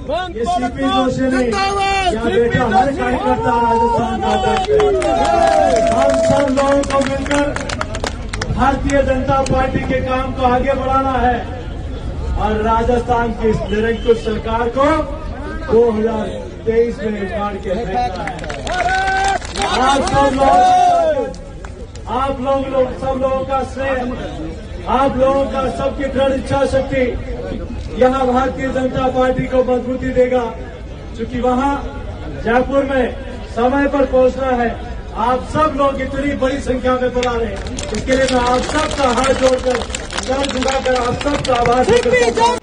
ये सीपी जोशी ने या बेटा हर कार्यकर्ता राजस्थान का हम सब लोगों को मिलकर भारतीय जनता पार्टी के काम को आगे बढ़ाना है और राजस्थान की इस निरंकुश सरकार को 2023 में उखाड़ के फेंकना है। आप लोग सब लोगों का स्नेह, आप लोगों का सबकी दृढ़ इच्छा शक्ति यहां भारतीय जनता पार्टी को मजबूती देगा, क्योंकि वहां जयपुर में समय पर पहुंचना है। आप सब लोग इतनी बड़ी संख्या में बुला रहे हैं, इसके लिए मैं आप सबका हाथ जोड़कर सर झुकाकर आप सबका आभार करता हूं।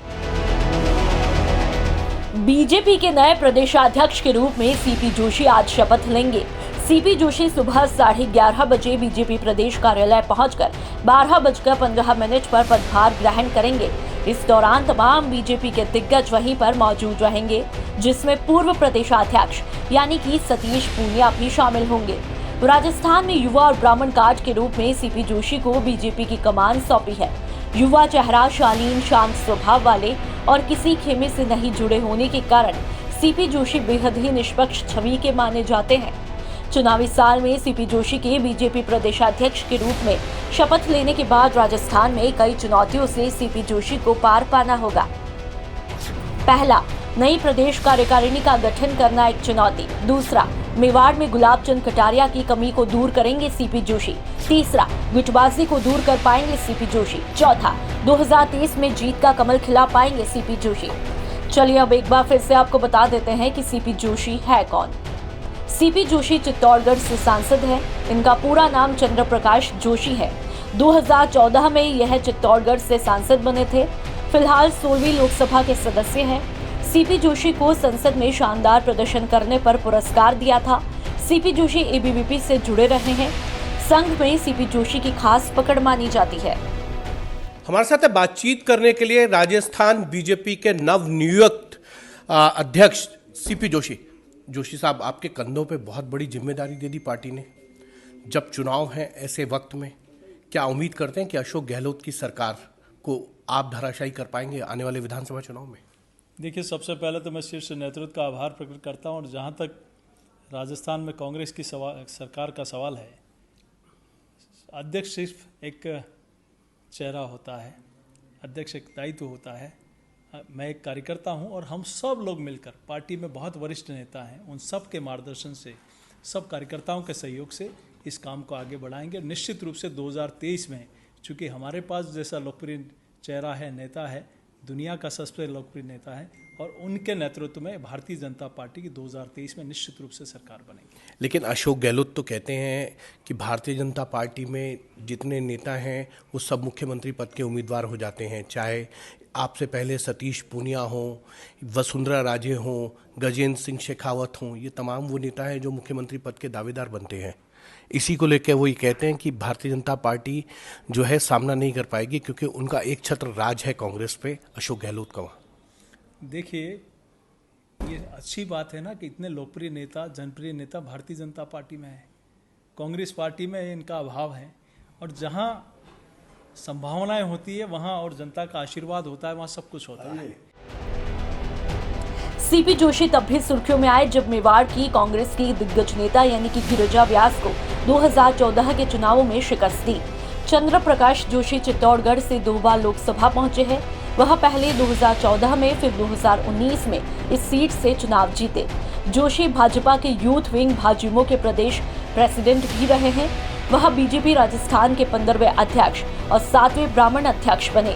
बीजेपी के नए प्रदेशाध्यक्ष के रूप में सीपी जोशी आज शपथ लेंगे। सीपी जोशी सुबह 11:30 बजे बीजेपी प्रदेश कार्यालय पहुंचकर 12:15 पर पदभार ग्रहण करेंगे। इस दौरान तमाम बीजेपी के दिग्गज वहीं पर मौजूद रहेंगे, जिसमें पूर्व प्रदेशाध्यक्ष यानी कि सतीश पूनिया भी शामिल होंगे। राजस्थान में युवा और ब्राह्मण कार्ड के रूप में सीपी जोशी को बीजेपी की कमान सौंपी है। युवा चेहरा, शालीन शांत स्वभाव वाले और किसी खेमे से नहीं जुड़े होने के कारण सीपी जोशी बेहद ही निष्पक्ष छवि के माने जाते हैं। चुनावी साल में सीपी जोशी के बीजेपी प्रदेशाध्यक्ष के रूप में शपथ लेने के बाद राजस्थान में कई चुनौतियों से सीपी जोशी को पार पाना होगा। पहला, नई प्रदेश कार्यकारिणी का गठन करना एक चुनौती। दूसरा, मेवाड़ में गुलाब चंद कटारिया की कमी को दूर करेंगे सीपी जोशी। तीसरा, गुटबाजी को दूर कर पाएंगे सीपी जोशी। चौथा, 2023 में जीत का कमल खिला पाएंगे सीपी जोशी। चलिए अब एक बार फिर से आपको बता देते हैं कि सीपी जोशी है कौन। सीपी जोशी चित्तौड़गढ़ से सांसद हैं। इनका पूरा नाम चंद्र प्रकाश जोशी है। 2014 में यह चित्तौड़गढ़ से सांसद बने थे। फिलहाल 16वीं लोकसभा के सदस्य हैं। सीपी जोशी को संसद में शानदार प्रदर्शन करने पर पुरस्कार दिया था। सीपी जोशी एबीवीपी से जुड़े रहे हैं। संघ में सीपी जोशी की खास पकड़ मानी जाती है। हमारे साथ बातचीत करने के लिए राजस्थान बीजेपी के नवनियुक्त अध्यक्ष सीपी जोशी। जोशी साहब, आपके कंधों पे बहुत बड़ी जिम्मेदारी दे दी पार्टी ने। जब चुनाव हैं ऐसे वक्त में क्या उम्मीद करते हैं कि अशोक गहलोत की सरकार को आप धराशायी कर पाएंगे आने वाले विधानसभा चुनाव में? देखिए, सबसे पहले तो मैं शीर्ष नेतृत्व का आभार प्रकट करता हूं। और जहां तक राजस्थान में कांग्रेस की सरकार का सवाल है, अध्यक्ष सिर्फ एक चेहरा होता है, अध्यक्ष एक दायित्व होता है। मैं एक कार्यकर्ता हूं और हम सब लोग मिलकर, पार्टी में बहुत वरिष्ठ नेता हैं, उन सब के मार्गदर्शन से, सब कार्यकर्ताओं के सहयोग से इस काम को आगे बढ़ाएंगे। निश्चित रूप से 2023 में, चूँकि हमारे पास जैसा लोकप्रिय चेहरा है, नेता है, दुनिया का सबसे लोकप्रिय नेता है, और उनके नेतृत्व में भारतीय जनता पार्टी की 2023 में निश्चित रूप से सरकार बनेगी। लेकिन अशोक गहलोत तो कहते हैं कि भारतीय जनता पार्टी में जितने नेता हैं वो सब मुख्यमंत्री पद के उम्मीदवार हो जाते हैं, चाहे आपसे पहले सतीश पूनिया हों, वसुंधरा राजे हों, गजेंद्र सिंह शेखावत हों, ये तमाम वो नेता हैं जो मुख्यमंत्री पद के दावेदार बनते हैं। इसी को लेकर वो ये कहते हैं कि भारतीय जनता पार्टी जो है सामना नहीं कर पाएगी, क्योंकि उनका एक छत्र राज है कांग्रेस पे, अशोक गहलोत का। देखिए, ये अच्छी बात है ना कि इतने लोकप्रिय नेता, जनप्रिय नेता भारतीय जनता पार्टी में है। कांग्रेस पार्टी में इनका अभाव है, और जहां संभावनाएं होती है वहां, और जनता का आशीर्वाद होता है, वहां सब कुछ होता है। सीपी जोशी तब भी सुर्खियों में आए जब मेवाड़ की कांग्रेस की दिग्गज नेता यानी कि गिरिजा व्यास को 2014 के चुनावों में शिकस्त दी। चंद्र प्रकाश जोशी चित्तौड़गढ़ से 2 बार लोकसभा पहुंचे हैं। वह पहले 2014 में, फिर 2019 में इस सीट से चुनाव जीते। जोशी भाजपा के यूथ विंग भाजयुमो के प्रदेश प्रेसिडेंट भी रहे हैं। वह बीजेपी राजस्थान के 15वें अध्यक्ष और 7वें ब्राह्मण अध्यक्ष बने।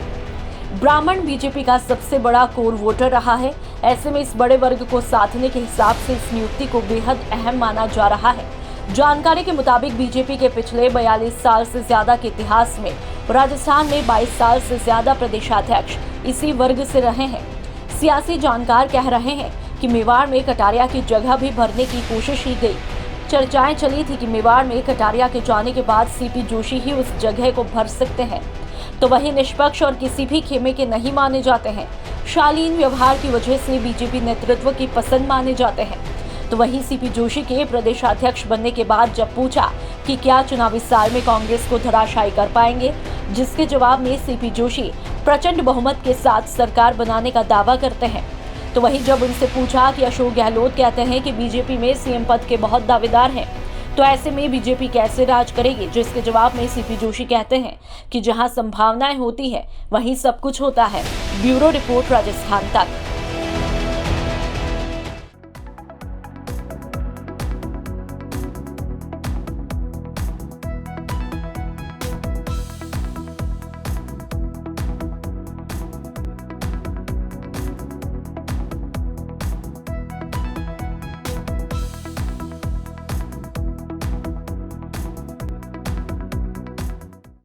ब्राह्मण बीजेपी का सबसे बड़ा कोर वोटर रहा है। ऐसे में इस बड़े वर्ग को साधने के हिसाब से इस नियुक्ति को बेहद अहम माना जा रहा है। जानकारी के मुताबिक बीजेपी के पिछले 42 साल से ज्यादा के इतिहास में राजस्थान में 22 साल से ज्यादा प्रदेशाध्यक्ष इसी वर्ग से रहे हैं। सियासी जानकार कह रहे हैं कि मेवाड़ में कटारिया की जगह भी भरने की कोशिश की गई। चर्चाएं चली थी कि मेवाड़ में कटारिया के जाने के बाद सीपी जोशी ही उस जगह को भर सकते हैं, तो वही निष्पक्ष और किसी भी खेमे के नहीं माने जाते हैं। शालीन व्यवहार की वजह से बीजेपी नेतृत्व की पसंद माने जाते हैं। तो वहीं सीपी जोशी के प्रदेशाध्यक्ष बनने के बाद जब पूछा कि क्या चुनावी साल में कांग्रेस को धराशायी कर पाएंगे, जिसके जवाब में सीपी जोशी प्रचंड बहुमत के साथ सरकार बनाने का दावा करते हैं। तो वहीं जब उनसे पूछा कि अशोक गहलोत कहते हैं कि बीजेपी में सीएम पद के बहुत दावेदार हैं, तो ऐसे में बीजेपी कैसे राज करेगी, जिसके जवाब में सीपी जोशी कहते हैं कि जहां संभावनाएं होती है वहीं सब कुछ होता है। ब्यूरो रिपोर्ट, राजस्थान तक।